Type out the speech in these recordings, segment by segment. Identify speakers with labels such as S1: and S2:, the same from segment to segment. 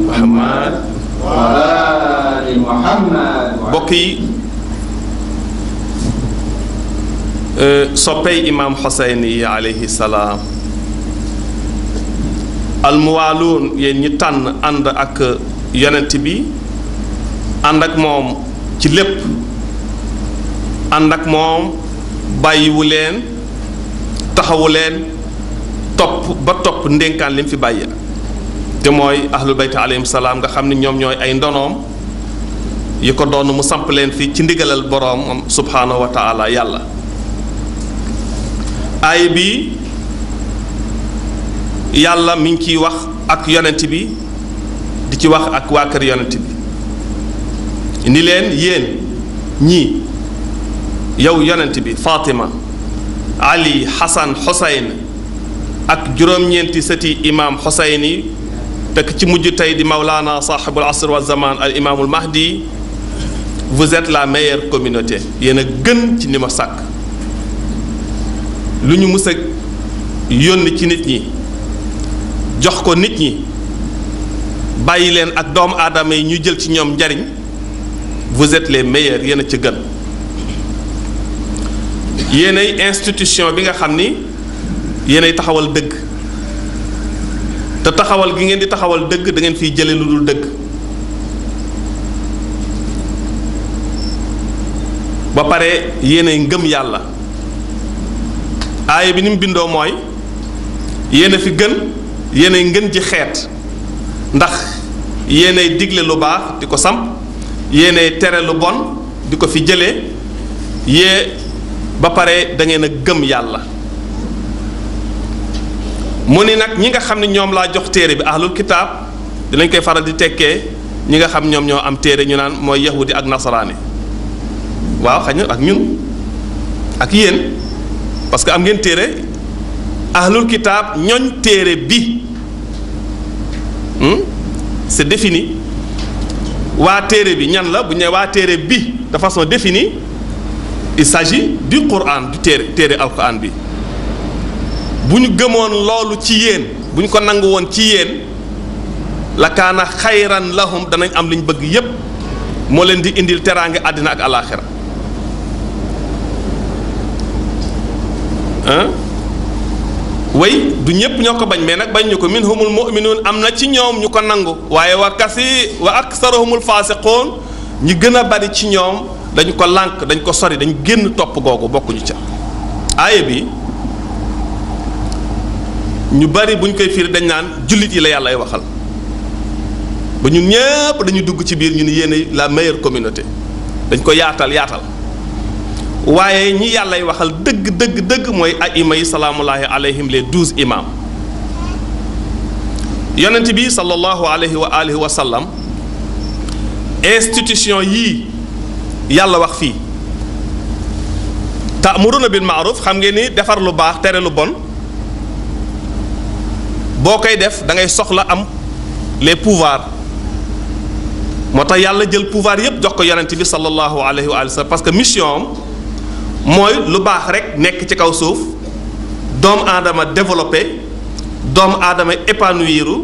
S1: Muhammad wa ali Muhammad. Mbokk yi soppey imaam Xuseyn yi alayhi salaam, almuwaaluun yéen ñi tànn ànd ak yonent bi, ànd ak moom ci lépp, ànd ak moom bàyyiwu leen, taxawu leen, topp ndénkaan li mu fi bàyyi te mooy ahlul bayt alayhim salaam nga xam ne ñoom ñooy ay ndonoom yi ko doon mu samp leen fi ci ndigalal boroom subhaanahu wa taala yàlla. aay bi yàlla mi ngi ciy wax ak yonent bi, di ci wax ak waa kër yonent bi ni leen yéen ñii, yow yonent bi, Fatima, Ali, Xasan, Xuseyn ak juróom-ñeenti sëti imaam Xuseyn yi te ci mujj tey di Mawlana saaxibul asr wa zaman al imaamul Mahdi, vous êtes la meilleure communauté, yéen a gën ci ni ma sàkk. lu ñu mës a yónni ci nit ñi jox ko nit ñi bàyyi leen ak doomu aadama yi ñu jël ci ñoom njariñ, vous êtes les meilleurs, yéen a ci gën. yéenay institution bi nga xam ni yéenay taxawal dëgg, te taxawal gi ngeen di taxawal dëgg da ngeen fiy jële lu dul dëgg. ba pare yéenay ngëm yàlla. aaya bi ni mu bindoo mooy yéen a fi gën, yéenay ngën ji xeet, ndax yéenay digle lu baax di ko samp, yéenay tere lu bon di ko fi jëlee, ba pare da ngeen a gëm yàlla. mu ni nag ñi nga xam ne ñoom laa jox téere bi ahlul kitaab dinañ koy faral di tekkee ñi nga xam ñoom ñoo am téere, ñu naan mooy yahudi ak nasaraani. waaw xëy na ak ñun ak yéen, parce que am ngeen téere. ahlul kitaab ñooñ téere bi c'est défini. waa téere bi ñan la bu ñu nee waa téere bi de façon définie, il s'agit du Coran, du téere alquran bi. bu ñu gëmoon loolu ci yéen, bu ñu ko nangu woon ci yéen, la kaana xayran lahum, danañ am li ñu bëgg yépp, moo leen di indil teraange àddina ak alaaxira. way du ñépp ñoo ko bañ, mais nag bañ ñu ko minhumul mu'minuun, am na ci ñoom ñu ko nangu, waaye wa aksaruhumul faasiquun, ñi gën a bari ci ñoom dañu ko lànk, dañ ko sori, dañ génn topp googu, bokkuñu ca. aaya bi ñu bari buñ koy firi dañ naan jullit yi la yàlla ay waxal, ba ñun ñépp dañu dugg ci biir ñu ni yéen la meilleure communauté, dañ ko yaatal. waaye ñi yàllay waxal dëgg mooy aima yi salaamullahi alayhim, les 12 imams. yonent bi sallallahu alayhi wa alihi wa sallam, institution yii yàlla wax fii, ta'muruna bil ma'ruf, xam ngeen ni defar lu baax tere lu bon, boo koy def da ngay soxla am les pouvoirs. moo tax yàlla jël pouvoir yépp jox ko yonent bi sallallahu alayhi wa sallam, parce que mission am mooy lu baax rek nekk ci kaw suuf, doomu aadama développé, doomu aadama épanouiru,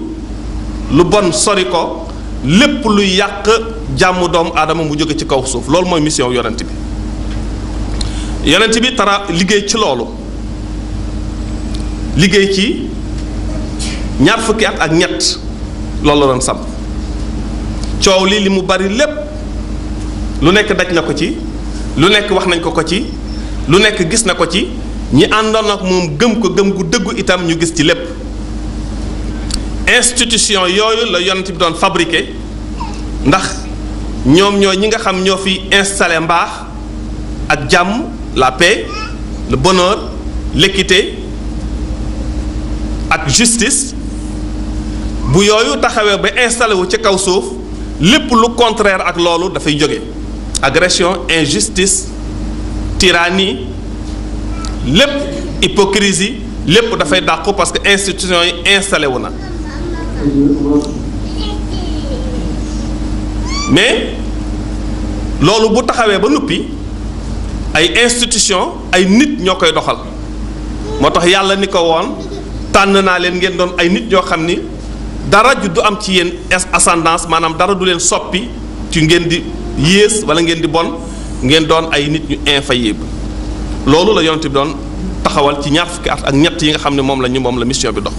S1: lu bon sori ko, lépp luy yàq jàmm doomu aadama mu jóge ci kaw suuf. loolu mooy mission yonent bi. yonent bi tara liggéey ci loolu, liggéey ci ñaar fukki at ak ñett, loolu la doon samp. coow li mu bari lépp, lu nekk daj na ko ci, lu nekk wax nañ ko ci, lu nekk gis na ko ci, ñi àndoon ak moom gëm ko gëm gu dëggu itam ñu gis ci lépp. institution yooyu la yonent bi doon fabriqué, ndax ñoom ñoo ñi nga xam ñoo fi installé mbaax ak jàmm, la paix, le bonheur, l'équité ak justice. bu yooyu taxawee ba installé wu ci kaw suuf, lépp lu contraire ak loolu dafay jóge. agression, injustice, tyrannie, lépp hypocrisie, lépp dafay dàqu parce que institution yi installé wu na. mais loolu bu taxawee ba noppi, ay institution, ay nit ñoo koy doxal. moo tax yàlla ni ko woon tànn naa leen ngeen doon ay nit ñoo xam ni dara ju du am ci yéen ascendance maanaam dara du leen soppi ci ngeen di yées wala ngeen di bon ngeen doon ay nit ñu infaillible loolu la yonent bi doon taxawal ci ñaar fukki at ak ñett yi nga xam ne moom la mission bi dox.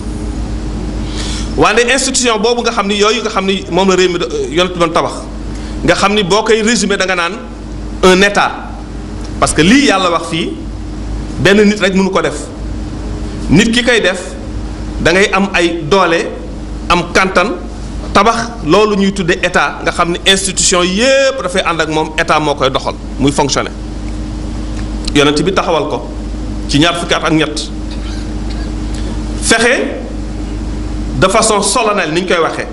S1: waaye institution boobu nga xam ni yooyu nga xam ni moom la réew mi yonent bi doon tabax nga xam ni boo koy résumé da nga naan un état parce que lii yàlla wax fii benn nit rek mënu ko def nit ki koy def da ngay am ay doole am kantan tabax loolu ñuy tudde état nga xam ni institution yépp dafay ànd ak moom état moo koy doxal muy fonctionner yonent bi taxawal ko ci ñaar fukki at ak ñett fexe de façon solennelle ni ñu koy waxee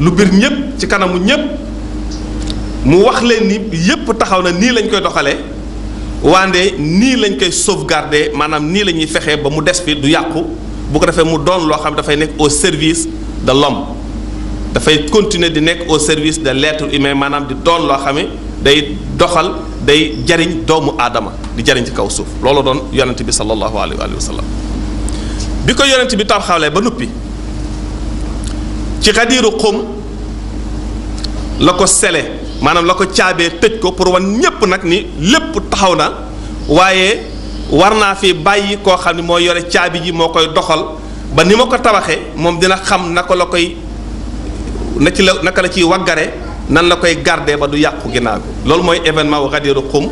S1: lu bir ñëpp ci kanamu ñëpp mu wax leen ni yépp taxaw na nii lañ koy doxalee waande nii lañ koy sauvegarder maanaam nii la ñuy fexee ba mu des fi du yàqu bu ko defee mu doon loo xam dafay nekk au service de l'homme dafay continuer di nekk au service de l'être humain maanaam di doon loo xam ne day doxal day jariñ doomu aadama di jariñ ci kaw suuf loolu doon yonent bi sallallahu alayhi wa sallam bi ko yonent bi taxawlee ba noppi ci Xadiiru Xum la ko sele maanaam la ko caabee tëj ko pour wan ñépp nag ni lépp taxaw na waaye war naa fi bàyyi koo xam ne moo yore caabi ji moo koy doxal ba ni ma ko tabaxee moom dina xam naka la koy naka la ciy waggare nan la koy garder ba du yàqu ginnaaw bi loolu mooy événement wu Xadiiru Xum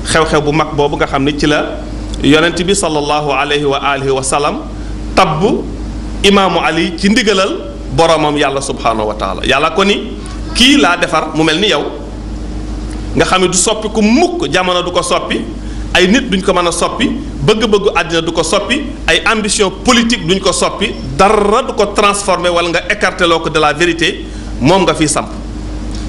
S1: xew-xew bu mag boobu nga xam ne ci la yonent bi sallallahu alayhi wa alihi wa sallam tabb imaamu Ali ci ndigalal boromam yàlla subhanahu wa taala yàlla ko ni kii laa defar mu mel ni yow nga xam ne du soppi ku mukk jamono du ko soppi ay nit duñ ko mën a soppi bëgg-bëggu àddina du ko soppi ay ambition politique duñ ko soppi dara du ko transformer wala nga écarter loo ko de la vérité moom nga fiy samp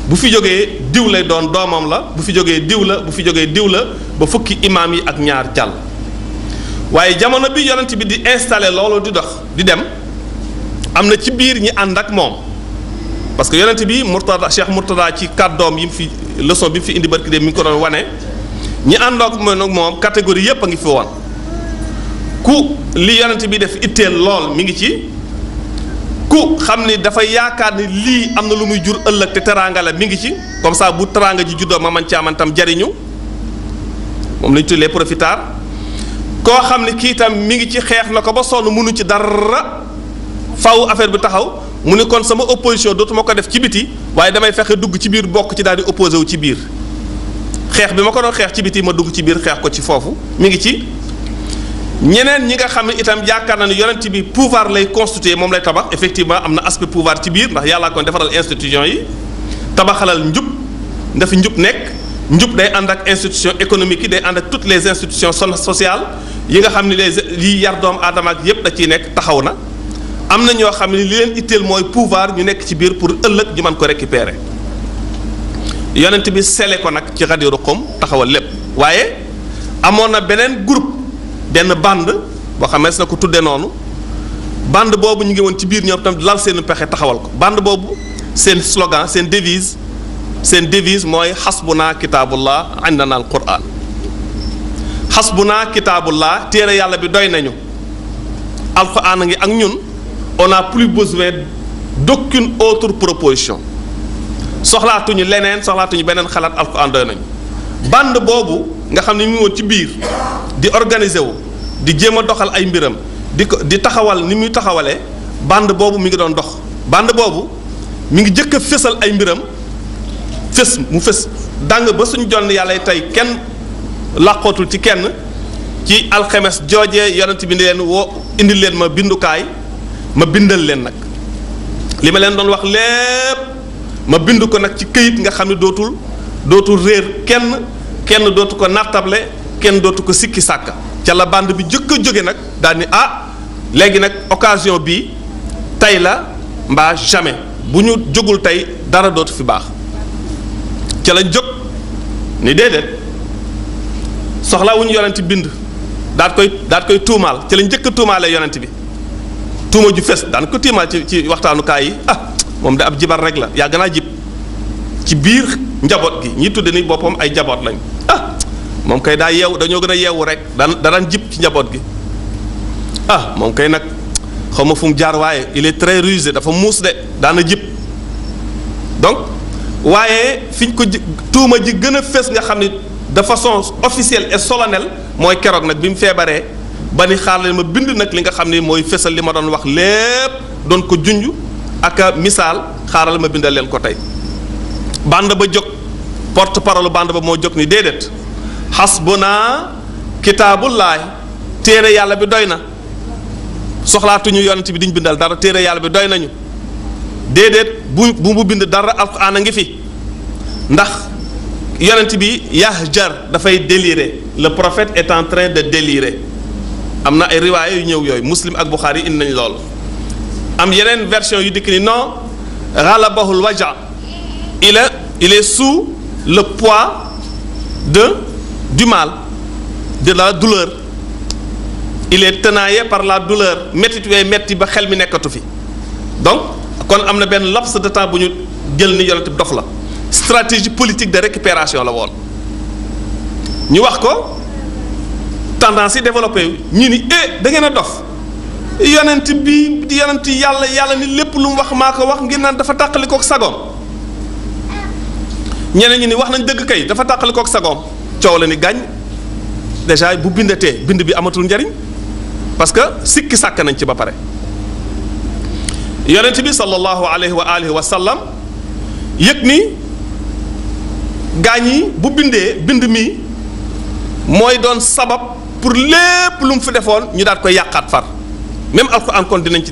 S1: bu fi jógee diw lay doon doomam la bu fi jógee diw la bu fi jógee diw la ba fukki imaam yi ak ñaar jàll waaye jamono bi yonent bi di installer loolu di dox di dem am na ci biir ñi ànd ak moom parce que yonent bi Murtada Cheikh Murtada ci kàddoom yi mu fi leçon bi mu fi indi barki de mi ngi ko doon wane ñi àndoog moom catégorie yépp a ngi fi woon ku li yonent bi def itteel lool mi ngi ci ku xam ni dafay yaakaar ni lii am na lu muy jur ëllëg te teraanga la mi ngi ci comme ça bu teraanga ji juddoo ma man ci amantam jariñu moom la ñu tuddee profitard koo xam ni kii tam mi ngi ci xeex na ko ba sonn mënu ci dara faw affaire bi taxaw mu ni kon sama opposition dootuma ko def ci biti waaye damay fexe dugg ci biir bokk ci daal di opposé wu ci biir xeex bi ma ko doon xeex ci biti ma dugg ci biir xeex ko ci foofu mi ngi ci ñeneen ñi nga xam ne itam yaakaar na ne yonent bi pouvoir lay constituer moom lay tabax effectivement am na aspect pouvoir ci biir ndax yàllaa kon defaral institution yi tabaxalal njub ndafi njub nekk njub day ànd ak institution économique yi day ànd ak toutes les institutions sociales yi nga xam ne yi yar doomu aadama ak yépp da ciy nekk taxaw na am na ñoo xam ne li leen itteel mooy pouvoir ñu nekk ci biir pour ëllëg ñu mën ko récupérer yonent bi sele ko nag ci Xadiiru Xum taxawal lépp waaye amoon na beneen groupe benn bande boo xam ne na ko tuddee noonu bande boobu ñu ngi woon ci biir ñoom tam lal seen pexe taxawal ko bande boobu seen slogan seen devise mooy xasbuna kitaabullah indana al quran xasbuna kitaabullah téere yàlla bi doy nañu alquran a ngi ak ñun on n'a plus besoin d'aucune autre proposition soxlaatuñu leneen soxlaatuñu beneen xalaat alquran doy nañu bande boobu nga xam ne mu ngi woon ci biir di organiser wu di jéem a doxal ay mbiram di taxawal ni muy taxawalee bande boobu mi ngi doon dox bande boobu mi ngi jëkk a fésal ay mbiram fés dàng ba suñ jonn yàlla tey kenn làqootul ci kenn ci alxemes joojee yonent bi ni leen woo indi leen ma bindukaay ma bindal leen nag li ma leen doon wax lépp ma bind ko nag ci këyit nga xam ne dootul réer kenn dootu ko nattable kenn dootu ko sikki sàkka ca la bande bi jëkk a jóge nag daal ni léegi nag occasion bi tey la mbaa jamais bu ñu jógul tey dara dootu fi baax ca lañ jóg ni déedéet soxlaa wu ñu yonent bind daat koy tuumaal ca lañ njëkk a tuumaalee yonent bi tuuma ju fes daan ko tuumaal ci waxtaanukaay yi moom da ab jibar rek la yàgg naa jib ci biir njaboot gi ñi tudde ni boppam ay njaboot lañ moom kay dañoo gën a yeewu rek daan jib ci njaboot gi moom kay nag xaw ma fu mu jaar waaye il est très rusé dafa muus de daana jib donc waaye fiñ ko tuuma ji gën a fës nga xam ni de façon officielle et solennelle mooy keroog nag bi mu feebaree ba ni xaar leen ma bind nag li nga xam ni mooy fësal li ma doon wax lépp doon ko junj ak misaal xaaral ma bindal leen ko tey. bande ba jóg porte parole bande ba moo jóg ni déedéet xasbuna kitaabullaay téere yàlla bi doy na soxlaatuñu yonent bi diñ bindal dara téere yàlla bi doy nañu déedéet bu mu bind dara alxuraan a ngi fi ndax yonent bi yahjar dafay délirer le prophète est en train de délirer am na ay riwaaya yu ñëw yooyu muslim ak buxaari indi nañ lool am yeneen version yu dikk ni non ghalabahul waja il est sous le poids du mal de la douleur il est tenaillé par la douleur métit wee metti ba xel mi nekkatu fi donc kon am na benn laps de temps bu ñu jël ni yonent bi dof la stratégie politique de récupération la woon ñu wax ko tendance yi développé ñu ni da ngeen a dof yonent bi di yonent yàlla ni lépp lu mu wax maa ko wax ngir naan dafa tàqali kook sagoom ñeneen ñi ni wax nañ dëgg kay dafa tàqali kook sagoom coow la ni gàññ déjà bu bindatee bind bi amatul njariñ parce que sikki sàkk nañ ci ba pare yonent bi sallallahu alayhi wa alihi wa sallam yëg ni gaañ yi bu bindee bind mi mooy doon sabab pour lépp lu mu fi defoon ñu daal koy yàqaat far même alxuraan kon dinañ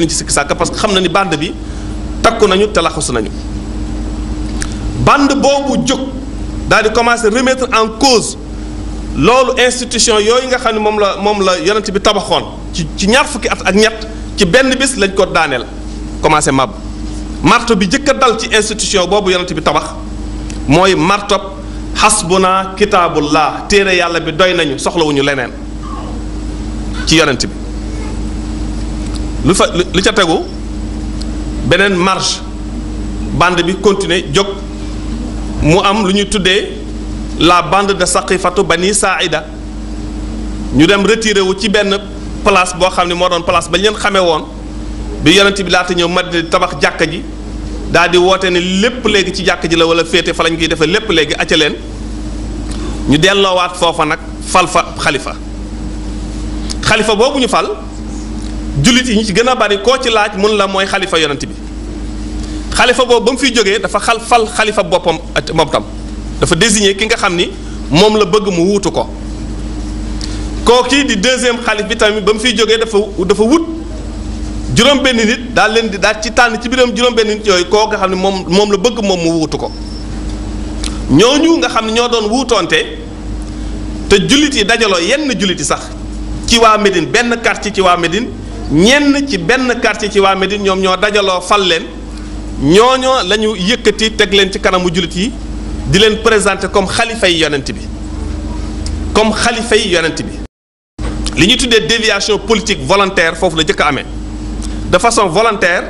S1: ci sikki sàkk parce que xam na ni bande bi takku nañu te laxasu nañu bande boobu jóg daal di commencer remettre en cause loolu institution yooyu nga xam ne moom la yonent bi tabaxoon ci ñaar fukki at ak ñett ci benn bis lañ ko daaneel commencé mab marto bi jëkk a dal ci institution boobu yonent bi tabax mooy martob xasbuna kitaabullah téere yàlla bi doy nañu soxlawuñu leneen ci yonent bi lu ca tegu beneen marche bande bi continuer jóg mu am lu ñuy tuddee la bande de saqifatu bani saida ñu dem retiré wu ci benn place boo xam ne moo doon place ba leen xamee woon bi yonent bi laata ñëw Madina di tabax jàkka ji daal di woote ne lépp léegi ci jàkka ji la wala féete fa lañ koy defee lépp léegi acca leen ñu delloowaat foofa nag fal fa xalifa boobu ñu fal jullit yi ñu ci gën a bari koo ci laaj mun la mooy xalifa yonent bi xalifa boobu ba mu fiy jógee dafa fal xalifa boppam moom tam dafa désigner ki nga xam ni moom la bëgg mu wuutu ko kooki di deuxième xalif bi tamit ba mu fiy jógee dafa wut juróom-benn nit daal leen di daal ci tànn ci biiram juróom-benn nit yooyu koo nga xam ne moom la bëgg moom mu wuutu ko ñooñu nga xam ne ñoo doon wuutoonte te jullit yi dajaloo yenn jullit yi sax ci waa Médine benn quartier ci waa Médine ñenn ci benn quartier ci waa Médine ñoom ñoo dajaloo fal leen ñooñoo la ñu yëkkati teg leen ci kanamu jullit yi di leen présenter comme xalifa yi yonent bi li ñuy tuddee déviation politique volontaire foofu la jëkk a amee de façon volontaire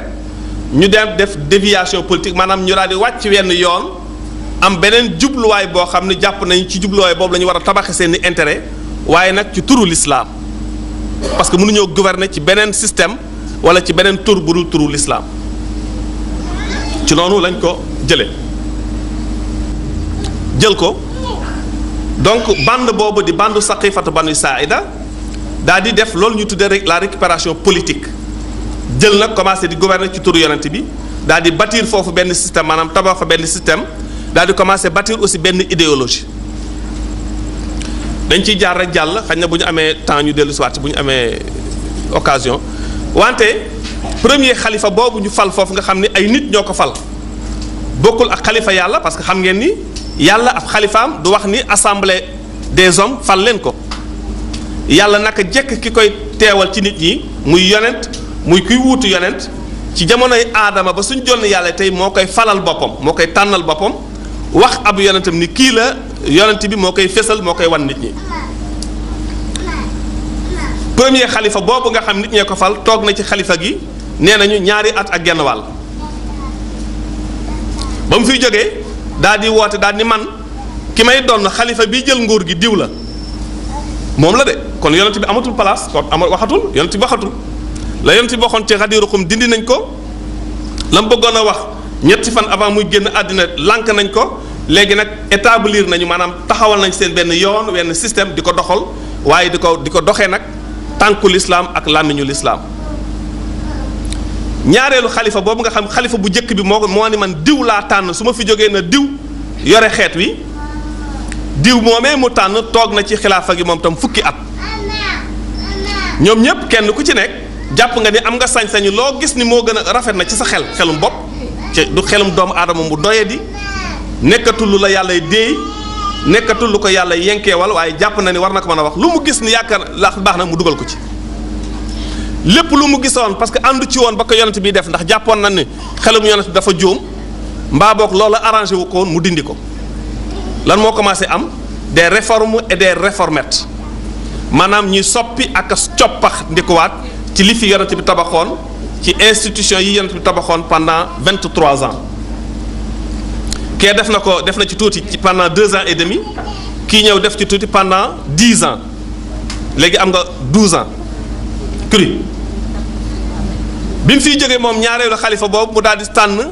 S1: ñu dem def déviation politique maanaam ñu daal di wàcc wenn yoon am beneen jubluwaay boo xam ne jàpp nañu ci jubluwaay boobu la ñu war a tabaxe seeni intérêt waaye nag ci turu l'islam parce que mënuñoo gouverner ci beneen système wala ci beneen tur bu dul turu l'islam ci noonu lañ ko jël ko donc bande boobu di bande saqifatu banu saida daal di def loolu ñu tuddee la récupération politique jël nag commencé di gouverner ci turu yonent bi daal di bâtir foofu benn système maanaam tabax fa benn système daal di commencé bâtir aussi benn idéologie dañ ciy jaar rek jàll xañ na bu ñu amee temps ñu dellu si waat bu ñu amee occasion wante premier xalifa boobu ñu fal foofu nga xam ni ay nit ñoo ko fal bokkul ak xalifa yàlla parce que xam ngeen ni yàlla ab xalifaam du wax ni assemblée des hommes fal leen ko yàlla naka jekk ki koy teewal ci nit ñi muy yonent muy kuy wuutu yonent ci jamonoy aadama ba suñ jonn yàlla tey moo koy falal boppam moo koy tànnal boppam wax ab yonentam ni kii la yonent bi moo koy fésal moo koy wan nit ñi premier xalifa boobu nga xam nit ñee ko fal toog na ci xalifa gi nee nañu ñaari at ak genn wàll ba mu fiy jógee daal di woote daal ni man ki may doon xalifa bi jël nguur gi diw la moom la de kon yonent bi amatul place kon waxatul yonent bi waxatul la yonent bi waxoon ci Ghadir Khoum dindi nañ ko la mu bëggoon a wax ñetti fan avant muy génn àddina lànk nañ ko léegi nag établir nañu maanaam taxawal nañ seen benn yoon wenn système di ko doxal waaye di ko doxee nag tànku lislaam ak làmmiñu lislaam ñaareelu xalifa boobu nga xam xalifa bu njëkk bi moo ni man diw laa tànn su ma fi jógee na diw yore xeet wi diw moomee mu tànn toog na ci xilaafa gi moom tam fukki at ñoom ñépp kenn ku ci nekk jàpp nga ni am nga sañ-sañu loo gis ni moo gën a rafet na ci sa xelum bopp ci du xelum doomu aadama mu doye di nekkatul lu la yàlla déey nekkatul lu ko yàlla yenkeewal waaye jàpp na ni war na ko mën a wax lu mu gis ni yaakaar la baax na mu dugal ko ci lépp lu mu gisoon parce que àndu ci woon ba ko yonent bi def ndax jàppoon na ni xelum yonent dafa jóom mbaa boog loolu arrangé wu ko woon mu dindi ko lan moo commencé am des réformes et des réformettes maanaam ñuy soppi ak coppax ndikuwaat ci li fi yonent bi tabaxoon ci institution yi yonent bi tabaxoon pendant 23 ans kee def na ci tuuti ci pendant 2 ans et demi kii ñëw def ci tuuti pendant 10 ans léegi am nga 12 ans cru bi mu fiy jógee moom ñaareelu xalifa boobu mu daal di tànn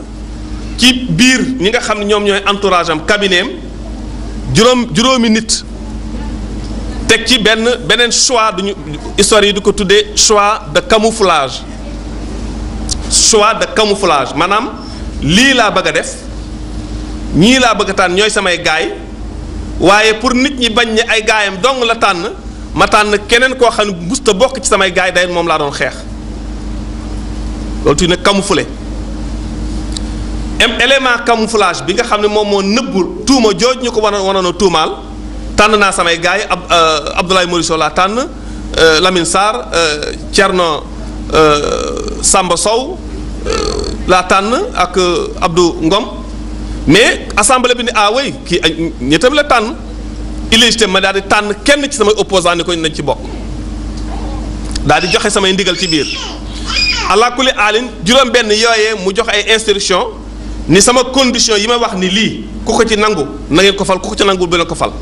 S1: ci biir ñi nga xam ne ñoom ñooy entourage am cabinet am juróomi nit teg ci beneen choix duñu histoire yi di ko tuddee choix de camouflage maanaam lii laa bëgg a def ñii laa bëgg a tànn ñooy samay gaay waaye pour nit ñi bañ ne ay gaayam dong la tànn ma tànn keneen koo xam ne musta bokk ci samay gaay day moom laa doon xeex loolu tuuti nag camouflé élément camouflage bi nga xam ne moom moo nëbbu tuuma jooj ñu ko wanoon a tuumaal tànn naa samay gaay Abdoulaye Moriso laa tànn Lamine Sarr Thierno Samba Sow laa tànn ak Abdou Ngom mais assemblée bi ni oui kii ñettam la tànn illégitime ma daal di tànn kenn ci samay opposant ni ko nañ ci bokk daal di joxe samay ndigal ci biir àlakuli alin juróom benn yooyee mu jox ay instruction ni sama condition yi ma wax ni lii ku ko ci nangu na ngeen ko fal ku ko ci nangu bu leen ko fal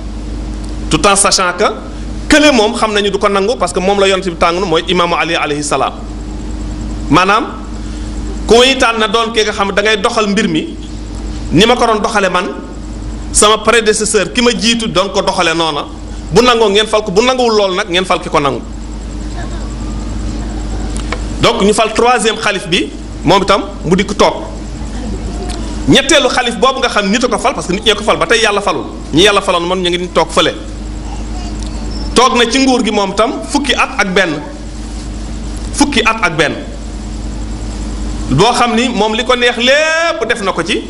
S1: tout en sachant que kële moom xam nañu du ko nangu parce que moom la yonent bi tàng mooy imaamu Ali alayhi salaam maanaam ku muy tànn na doon kii nga xam da ngay doxal mbir mi ni ma ko doon doxale man sama prédécesseur ki ma jiitu doon ko doxale noona bu nangoo ngeen fal ko bu nanguwul loolu nag ngeen fal ki ko nangu donc ñu fal troisième xalif bi moom itam mu di ko toog ñetteelu xalif boobu nga xam nit a ko fal parce que nit ñee ko fal ba tey yàlla falul ñi yàlla faloon man ñu ngi toog fële toog na ci nguur gi moom itam fukki at ak benn boo xam ni moom li ko neex lépp def na ko ci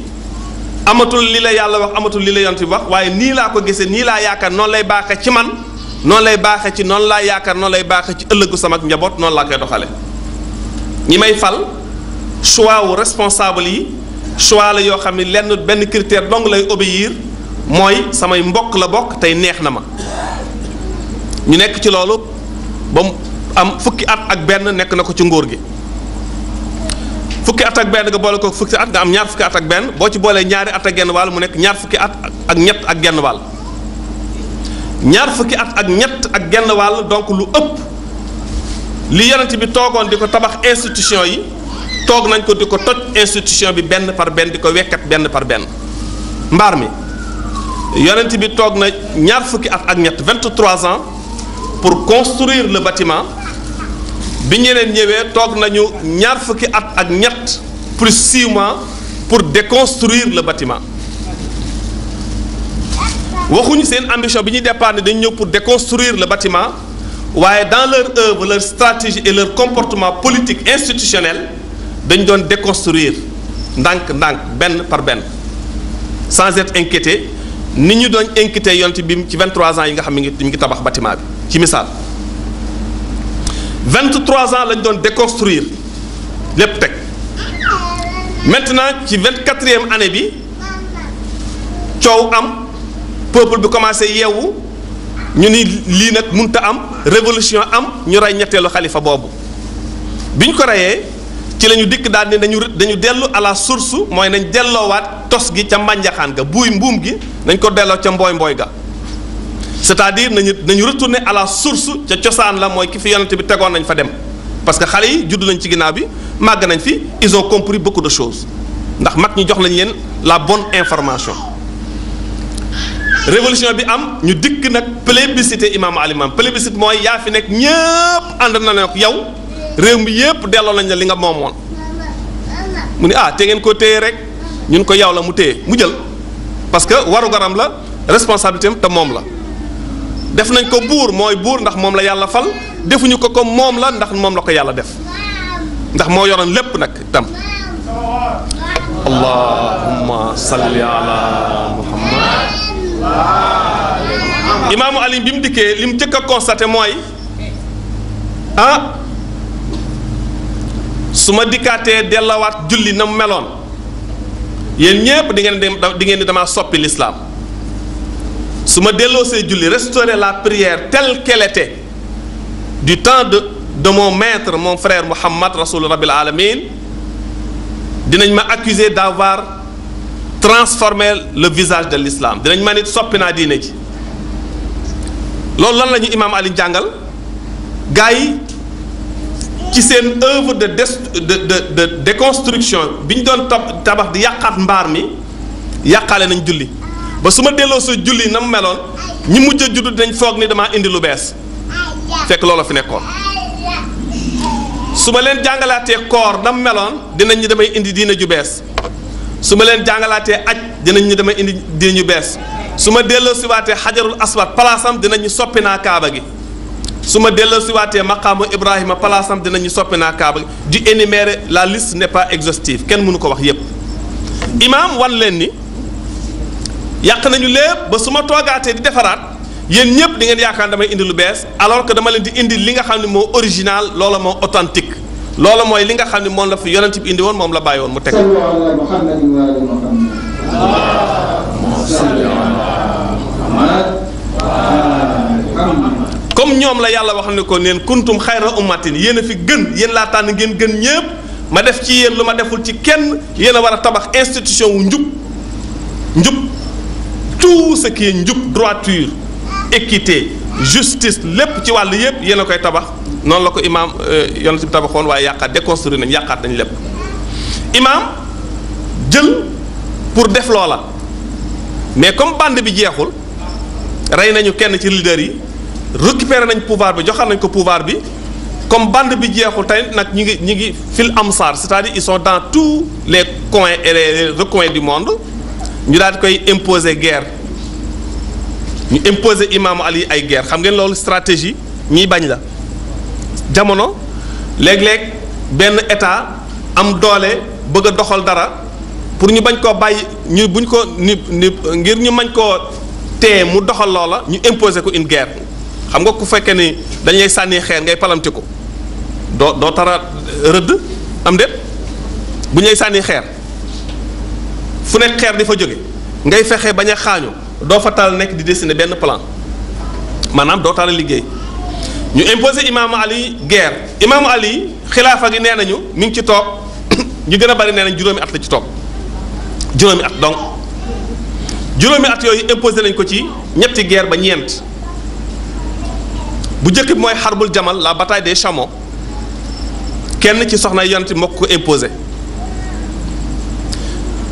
S1: amatul li la yàlla wax amatul li la yonent bi wax waaye nii laa ko gisee nii laa yaakaar noonu lay baaxee ci man noonu lay baaxee ci noonu laa yaakaar noonu lay baaxee ci ëllëgu sama njaboot noonu laa koy doxale ñi may fal choix wu responsable yi choix la yoo xam ne lenn benn critère dong lay obéir mooy samay mbokk la bokk tey neex na ma ñu nekk ci loolu ba mu am fukki at ak benn nekk na ko ci nguur gi fukki at ak benn nga boole ko fukki at nga am ñaar fukki at ak benn boo ci boolee ñaari at ak genn wàll mu nekk ñaar fukki at ak ñett ak genn wàll ñaar fukki at ak ñett ak genn wàll donc lu ëpp li yonent bi toogoon di ko tabax institution yi toog nañ ko di ko toj institution bi benn par benn di ko wekkat benn par benn mbaar mi yonent bi toog na ñaar fukki at ak ñett 23 ans pour construire le bâtiment bi ñeneen ñëwee toog nañu ñaar fukki at ak ñett plus 6 mois pour déconstruire le bâtiment waxuñu seen ambition bi ñuy départ dañu ñëw pour déconstruire le bâtiment waaye dans leur œuvre leur stratégie et leur comportement politique institutionnel dañu doon déconstruire ndànk-ndànk benn par benn sans être inquiété ni ñu doon inquiété yonent bi ci 23 ans yi nga xam mi ngi tabax bâtiment bi ci misaal 23 ans lañ doon déconstruire lépp teg maintenant ci 24e année bi coow am peuple bi commencé yeewu ñu ni lii nag mënut a am révolution am ñu rey ñetteelu xalifa boobu bi ñu ko reyee ci la ñu dikk daal ne dañu dellu à la source mooy nañ delloowaat tos gi ca mbànjaxaan ga buuy mbuum gi nañ ko delloo ca mbooy ga c'est-à-dire nañu retourner à la source ca cosaan la mooy ki fi yonent bi tegoon nañ fa dem parce que xale yi judd nañ ci ginnaaw bi màgg nañ fi ils ont compris beaucoup de choses ndax mag ñi jox nañ leen la bonne information. révolution bi am ñu dikk nag plébiscité imaamu Ali maam plébiscite mooy yaa fi nekk ñëpp ànd na ne ko yow réew mi yëpp delloo nañ la li nga moomoon mu ni te ngeen ko téye rek ñun ko yow la mu téye mu jël parce que waru garam la responsabilité am te moom la. def nañ ko buur mooy buur ndax moom la yàlla fal defuñu ko comme moom la ndax moom la ko yàlla def ndax moo yoroon lépp nag tam. allahumma salli ala muhammad. imaamu Ali bi mu dikkee li mu njëkk a constaté mooy su ma dikkaatee dellawaat julli na mu meloon yéen ñépp di ngeen di damaa soppi l'islam su ma delloosee julli restaurer la prière telle qu'elle était du temps de mon maître mon frère Muhammad rasul rabbil alamin dinañ ma accuser d'avoir transformé le visage de l'islam dinañ ma nit soppi naa diine ji loolu lan la ñu imaam Ali jàngal gars yi ci seen œuvre de déconstruction bi ñu doon tabax di yàqaat mbaar mi yàqaale nañ julli ba su ma delloo sa julli na mu meloon ñi mujj a juddu dinañ foog ni damaa indi lu bees fekk loolu fi nekkoon su ma leen jàngalaatee koor na mu meloon dinañ ñi damay indi diine ju bees su ma leen jàngalaatee aj dinañ ñi damay indi diine ju bees su ma delloo si waatee xajarul aswad palaasam dinañ ñu soppi naa kaaba gi su ma delloo si waatee maqaamu Ibrahima palaasam dinañ ñu soppi naa kaaba gi di énumérer la liste n'est pas exhaustive kenn mënu ko wax yépp imaam wan leen ni yàq nañu lépp ba su ma toogaatee di defaraat yéen ñëpp di ngeen yaakaar damay indi lu bees alors que dama leen di indi li nga xam ne moo original loola moo authentique loola mooy li nga xam ne moom la fi yonent bi indi woon moom la bàyyi woon mu teg. comme ñoom la yàlla wax ne ko neen kuntum xayra ummatin yéen a fi gën yéen laa tànn ngeen gën ñëpp ma def ci yéen lu ma deful ci kenn yéen a war a tabax institution wu njub tout ce qui est njub droiture équité justice lépp ci wàll yëpp yéen a koy tabax noonu la ko imaam yonent bi tabaxoon waaye yàqaat déconstruire nañ yàqaat nañ lépp imaam jël pour def loola mais comme bande bi jeexul rey nañu kenn ci leader yi récupérer nañ pouvoir bi joxal nañ ko pouvoir bi comme bande bi jeexul tey nag ñi ngi fil amsar c'est-à-dire ils sont dans tous les coins et les recoins du monde ñu daal di koy imposer guerre ñu imposer imaamu Ali ay guerre xam ngeen loolu stratégie ñiy bañ la jamono léeg-léeg benn état am doole bëgg a doxal dara pour ñu bañ koo bàyyi ñu buñ ko ni ngir ñu mañ koo tee mu doxal loola ñu imposer ko une guerre xam nga ku fekkee ni dañ lay sànni xeer ngay palamti ko doo tara rëdd am déet bu ñu lay sànni xeer fu nekk xeer di fa jóge ngay fexe bañ a xaañu doo fa tal nekk di dessiner benn plan maanaam doo tal a liggéey ñu imposer imaamu Ali guerre imaamu Ali xilaafa gi nee nañu mi ngi ci toog ñu gën a bari nee nañ juróomi at la ci toog juróomi at donc juróomi at yooyu imposé nañ ko ci ñetti guerre ba ñeent bu njëkk bi mooy xarbul jamal la bataille des chameaux kenn ci soxna yonent moo ko imposé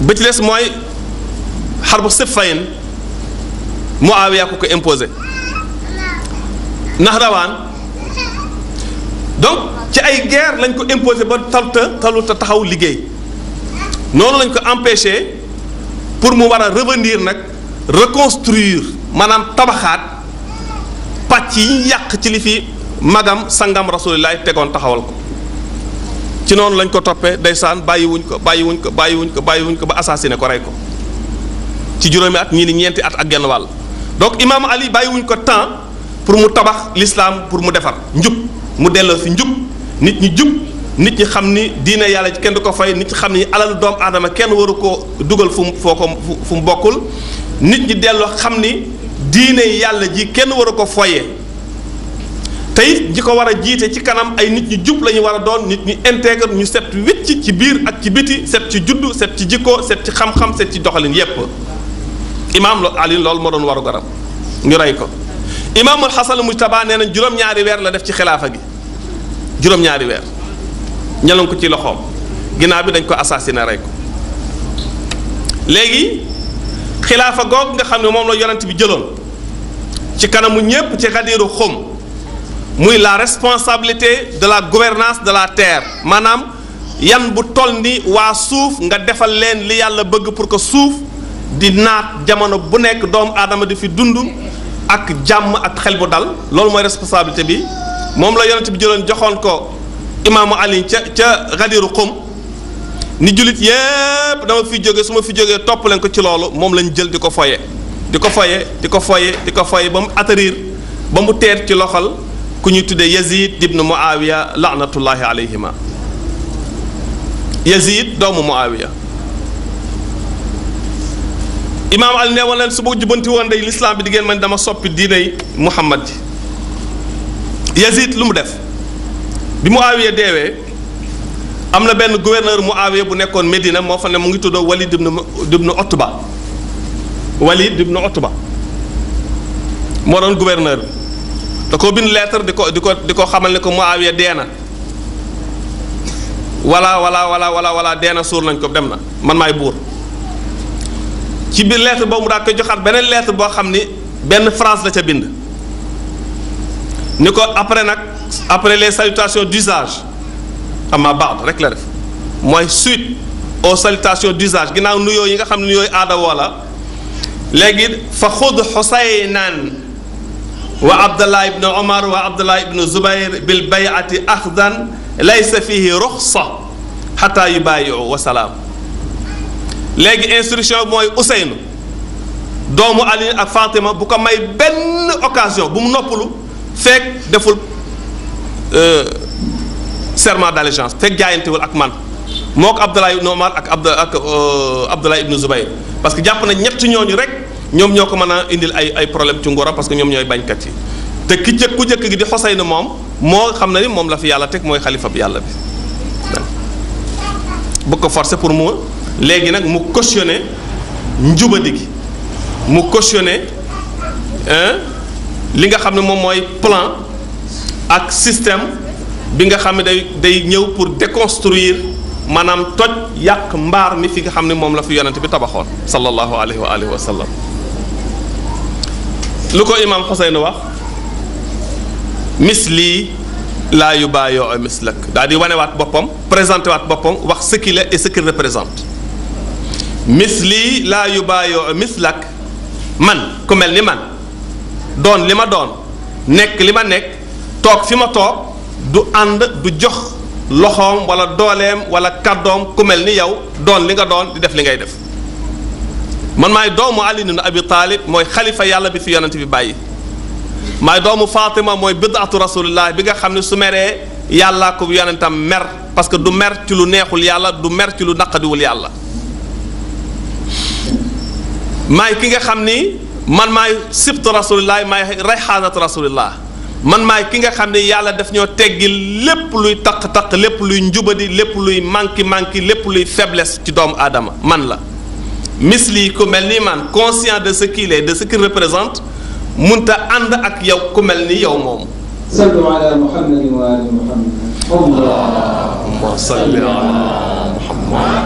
S1: ba ci des mooy xarbu Siffayn Muawiya ko imposé Nahrawaan donc ci ay guerre lañ ko imposé ba taluta taxaw liggéey noonu lañ ko empêché pour mu war a revenir nag reconstruire maanaam tabaxaat pàcc yi ñu yàq ci li fi magam sangam rasulillahi tegoon taxawal ko ci noonu lañ ko toppee ndeysaan bàyyiwuñ ko ba assassiné ko rey ko ci juróomi at ñii ni ñeenti at ak genn wàll donc imaamu Ali bàyyiwuñ ko temps pour mu tabax l'islam pour mu defar njub mu delloo fi njub nit ñi jub nit ñi xam ni diine yàlla ci kenn du ko fay nit ñi xam ni alalu doomu aadama kenn waru ko dugal fu mu bokkul nit ñi delloo xam ni diine yàlla ji kenn waru ko foyee te it ñi ko war a jiite ci kanam ay nit ñi jub la ñu war a doon nit ñi intègre ñu set wicc ci biir ak ci biti set ci juddu set ci jikko set ci xam-xam set ci doxalin yépp imaam Ali loolu moo doon waru garam ñu rey ko imaamul Hasan Mujtaba nee nañ juróom-ñaari weer la def ci xilaafa gi juróom-ñaari weer ñaloon ko ci loxoom ginnaaw bi dañ ko assassiné rey ko. léegi xilaafa googu nga xam ne moom la yonent bi jëloon ci kanamu ñépp ci Ghadir Khoum muy la responsabilité de la gouvernance de la terre maanaam yan bu toll ni waa suuf nga defal leen li yàlla bëgg pour que suuf di naat jamono bu nekk doomu aadama di fi dund ak jàmm ak xel bu dal loolu mooy responsabilité bi moom la yonent bi jëloon joxoon ko imaamu Ali ca Ghadir Khoum ni jullit yépp dama fi jóge su ma fi jógee topp leen ko ci loolu moom lañ jël di ko foye di ko foye di ko foye di ko foye ba mu atterrir ba mu teer ci loxol ku ñuy tuddee Yazid ibn Muawiya laanatullahi alayhima Yazid doomu Muawiya imaam Ali ne woon leen su ma jubbanti woon day l'islam bi di ngeen man dama soppi diiney Muhammad ji Yazid lu mu def bi Muawiya deewee am na benn gouverneur Muawiya bu nekkoon Médina moo fa ne mu ngi tudd Walid ibn Utba Walid ibn Utba moo doon gouverneur bi da ko bind lettre di ko xamal ne ko Muawiya dee na wala dee na suur nañ ko dem na man maay buur ci biir lettre boobu mu daal koy joxaat beneen lettre boo xam ni benn phrase la ca bind ni ko après les salutations d'usage amma baad rek la def mooy suite aux salutations d'usage ginnaaw nuyoo yi nga xam ne nuyooy aada wala léegi fa xud Xusaynan wa Abdallah ibn Omar wa Abdallah ibn Zubayr bil bay'ati axdan laysa fihi ruxsa xataa yubaayi'u wa salaam léegi instruction mooy Ousseynou doomu Ali ak Fatima bu ko may benn occasion bu mu noppalu fekk deful serment d'allégeance fekk jaayantewul ak man moo ko Abdallah ibn Omar ak Abdallah ibn Zubayr parce que jàpp na ñett ñooñu rek ñoom ñoo ko mën a indil ay problème ci nguuram parce que ñoom ñooy bañkat yi te ku jëkk gi di Xuseynu moom moo xam na ni moom la fi yàlla teg mooy xalifa bi yàlla bi bu ko forcer pour mu léegi nag mu cautionné njubadi gi mu cautionné li nga xam ne moom mooy plan ak système bi nga xam ne day ñëw pour déconstruire maanaam toj yàq mbaar mi fi nga xam ne moom la fi yonent bi tabaxoon sallallahu alayhi wa alihi wa sallam lu ko imaam Xuseyn wax misli laa yubaayoo mislak daal di wanewaat boppam présenté waat boppam wax ce qu'il est et ce qu'il représente misli laa yubaayoo mislak man ku mel ni man doon li ma doon nekk li ma nekk toog fi ma toog du ànd du jox loxoom wala dooleem wala kàddoom ku mel ni yow doon li nga doon di def li ngay def man maay doomu Ali ibn Abi Talib mooy xalifa yàlla bi fi yonent bi bàyyi maay doomu Fatima mooy bidaatu rasulillah bi nga xam ne su meree yàllaa ko yonentam mer parce que du mer ci lu neexul yàlla du mer ci lu naqadiwul yàlla maay ki nga xam ni man maay sibtu rasulillah maay rayxaanatu rasulillah man maay ki nga xam ne yàlla daf ñoo teggil lépp luy taq-taq lépp luy njubadi lépp luy manki lépp luy faiblesse ci doomu aadama man la misli ku mel ni man conscient de ce qu'il est de ce qu'il représente munta ànd ak yow ku mel ni yow moom
S2: sallu ala muhammadin wa ali muhammad
S1: allahumma salli ala muhammad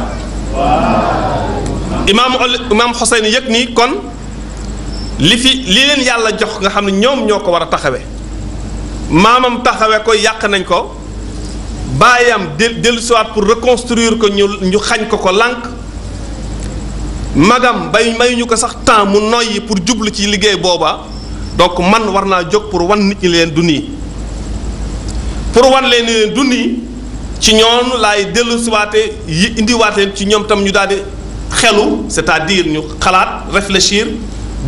S1: imaam Xuseyn yëg ni kon li leen yàlla jox nga xam ne ñoom ñoo ko war a taxawe maamam taxawe ko yàq nañ ko baayam dellu siwaat pour reconstruire ko ñu xañ ko lànk magam may ñu ko sax temps mu noyyi pour jublu ci liggéey booba donc man war naa jóg pour wan nit ñi leen du nii pour wan leen du nii ci ñoom laay dellu siwaate yi indiwaat leen ci ñoom tam ñu daal di xelu c'est-à-dire ñu xalaat réfléchir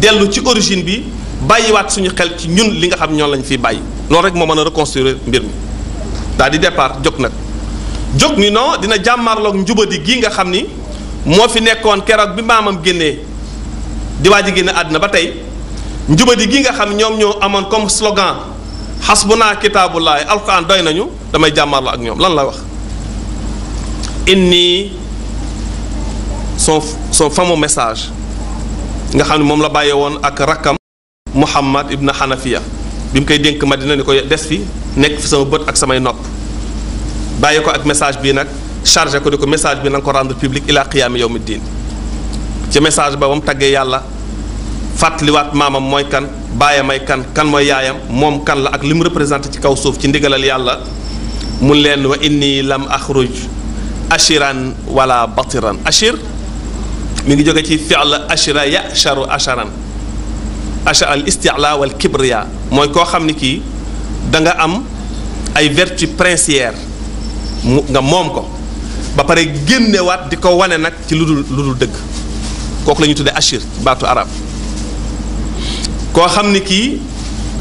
S1: dellu ci origine bi bàyyiwaat suñu xel ci ñun li nga xam ñoom lañ fiy bàyyi loolu rek moo mën a reconstruire mbir mi daal di départ jóg nag jóg ni non dina jàmmarloog njubadi gi nga xam ni moo fi nekkoon keroog bi maamam génnee di waaj a génne àddina ba tey njubadi gi nga xam ñoom ñoo amoon comme slogan xasbuna kitaabullahi alquran doy nañu damay jàmmarloo ak ñoom lan la wax inni son fameux message nga xam ne moom la bàyyee woon ak rakkam Muhammad ibn Hanafiya bi mu koy dénk Madina ni ko des fi nekk fi sama bët ak samay nopp bàyyi ko ak message bii nag chargé ko di ko message bi na nga ko rendre public ila qiyaami yawmi diin ci message ba mu taggee yàlla fàttaliwaat maamam mooy kan baayam ay kan mooy yaayam moom kan la ak li mu représenté ci kaw suuf ci ndigalal yàlla mun leen wa inni lam axruj ashiran wala batiran ashir mi ngi jóge ci fi'l ashira yasharu asharan ashar al isti'la wal kibriya mooy koo xam ni kii da nga am ay vertu princières nga moom ko ba pare génnewaat di ko wane nag ci lu dul dëgg kooku la ñuy tuddee ashir baatu arab koo xam ni kii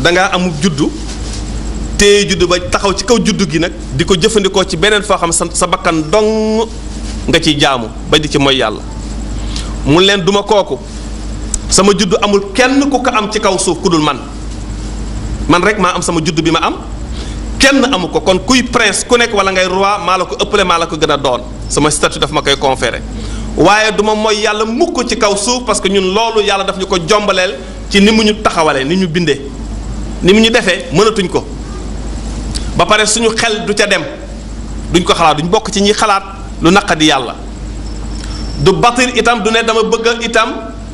S1: da ngaa amul juddu téye juddu ba taxaw ci kaw juddu gi nag di ko jëfandikoo ci beneen foo xam sa bakkan dong nga ciy jaamu ba di ci mooy yàlla mun leen duma kooku sama juddu amul kenn ku ko am ci kaw suuf ku dul man rek maa am sama juddu bi ma am kenn amu ko kon kuy prince ku nekk wala ngay roi maa la ko ëppale maa la ko gën a doon sama statut daf ma koy conféré waaye duma mooy yàlla mukk ci kaw suuf parce que ñun loolu yàlla daf ñu ko jombaleel ci ni mu ñu taxawalee ni ñu bindee ni mu ñu defee mënatuñ ko ba pare suñu xel du ca dem duñ ko xalaat duñ bokk ci ñi xalaat lu naqadi yàlla du batir itam du ne dama bëgg itam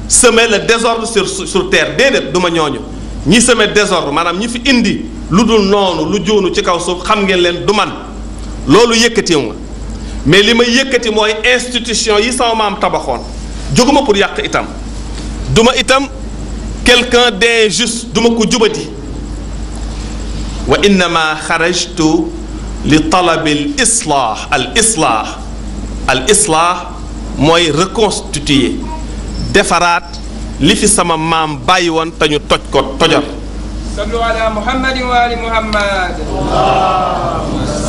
S1: semer le désordre sur terre déedéet du ma ñooñu ñi semer désordre maanaam ñi fi indi lu dul noonu lu joonu ci kaw suuf xam ngeen leen du man loolu yëkkatiwu nga mais li may yëkkati mooy institution yi sama maam tabaxoon jóguma pour yàq itam duma itam quelqu'un d'injuste duma ko jubati wa innama xarajtu li talabi al islah mooy reconstituer defaraat li fi sama maam bàyyi woon te ñu toj ko tojor
S3: sallu ala muhammadin wa ali muhammad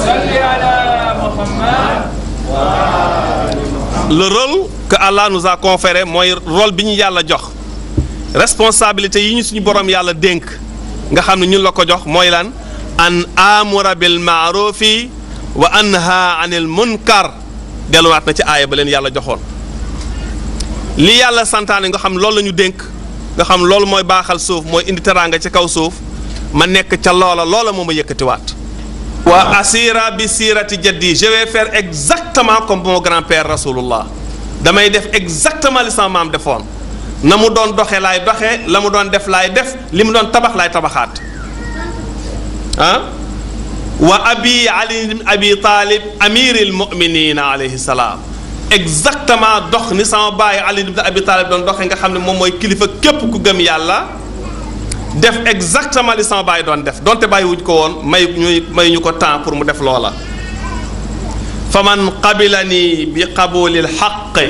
S3: salli ala muhammad wa ali muhammad.
S1: Le rôle que Allah nous a conféré mooy rôle bi ñu yàlla jox responsabilité yi ñu suñu borom yàlla dénk nga xam ne ñun la ko jox mooy lan an amura bil maarufi wa anha anil munkar delluwaat na ci aaya ba leen yàlla joxoon li yàlla santaane nga xam loolu la ñu dénk nga xam loolu mooy baaxal suuf mooy indi teraanga ci kaw suuf ma nekk ca loola moo ma yëkkatiwaat wa asira bi sirati jaddi je vais faire exactement comme mon grand-père rasulullah damay def exactement li sama maam defoon na mu doon doxe laay doxe la mu doon def laay def li mu doon tabax laay tabaxaat wa abi ali abi talib amiril muminina alayhi salaam exactement dox ni sama baay ali ibn abi talib doon doxe nga xam ne moom mooy kilifa képp ku gëm yàlla def exactement li sama baay doon def donte bàyyi wuñ ko woon may ñu ko temps pour mu def loola fa man qabilani bi qabulil xaqi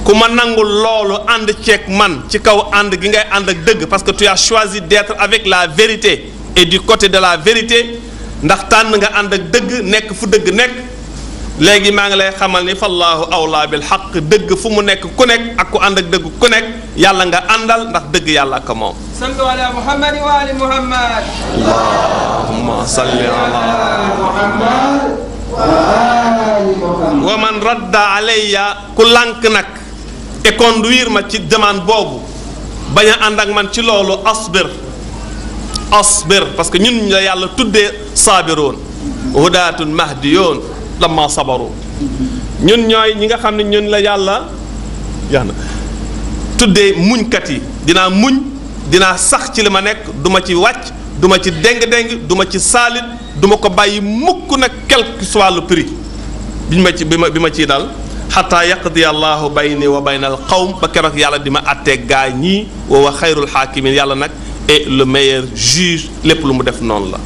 S1: ku ma nangul loolu ànd ceeg man ci kaw ànd gi ngay ànd ak dëgg parce que tu as choisi d'être avec la vérité et du côté de la vérité ndax tànn nga ànd ak dëgg nekk fu dëgg nekk léegi maa ngi lay xamal ni fallahu awla bil xaq dëgg fu mu nekk ku nekk ak ku ànd ak dëgg ku nekk yàlla nga àndal ndax dëgg yàlla ak moom
S3: sallu ala muhammad wa ali muhammad
S1: allahumma salli ala
S2: Muhammad wa ali Muhammad.
S1: wa man radda alayya ku lànk nag et conduire ma ci demande boobu bañ a ànd ak man ci loolu asbir parce que ñun la yàlla tuddee saabiroon hudaatun mahdiyoon lamma sabaru ñun ñooy ñi nga xam ne ñun la yàlla tuddee muñkat yi dinaa muñ dinaa sax ci li ma nekk du ma ci wàcc du ma ci déng-déng du ma ci saalit du ma ko bàyyi mukk nag quel que soit le prix bi ma ciy dal xataa yaqdi allahu bayni wa bayna al qawm ba keroog yàlla di ma àttee gaa ñii wa huwa xayrul xaakimin yàlla nag est le meilleur juge lépp lu mu def noonu la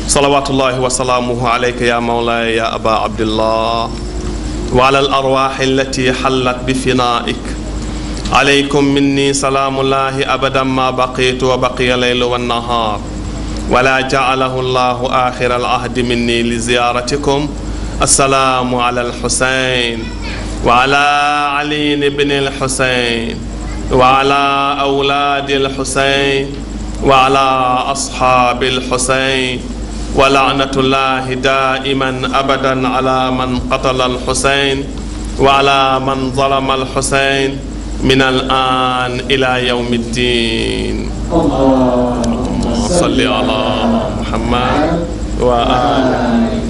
S1: salawatullahi wa salaamuhu alayka ya mawlaaya ya aba abdillah wa ala al arwaax allati xallat bi finaik alaykum minni salaamullahi abadan ma baqitu wa baqiya laylu wa nahaar wala jaalahu allahu axira al ahdi minni li ziyaratikum assalaamu ala al xusayn wa ala ali ibn al xusayn wa ala awlaadi al xusayn wa ala ashaabi al xusayn wa laanatullahi daiman abadan ala man qatala al xusayn wa ala man zalama al xusayn min al an ila yawmi ddin allahumma salli ala muhammad wa ali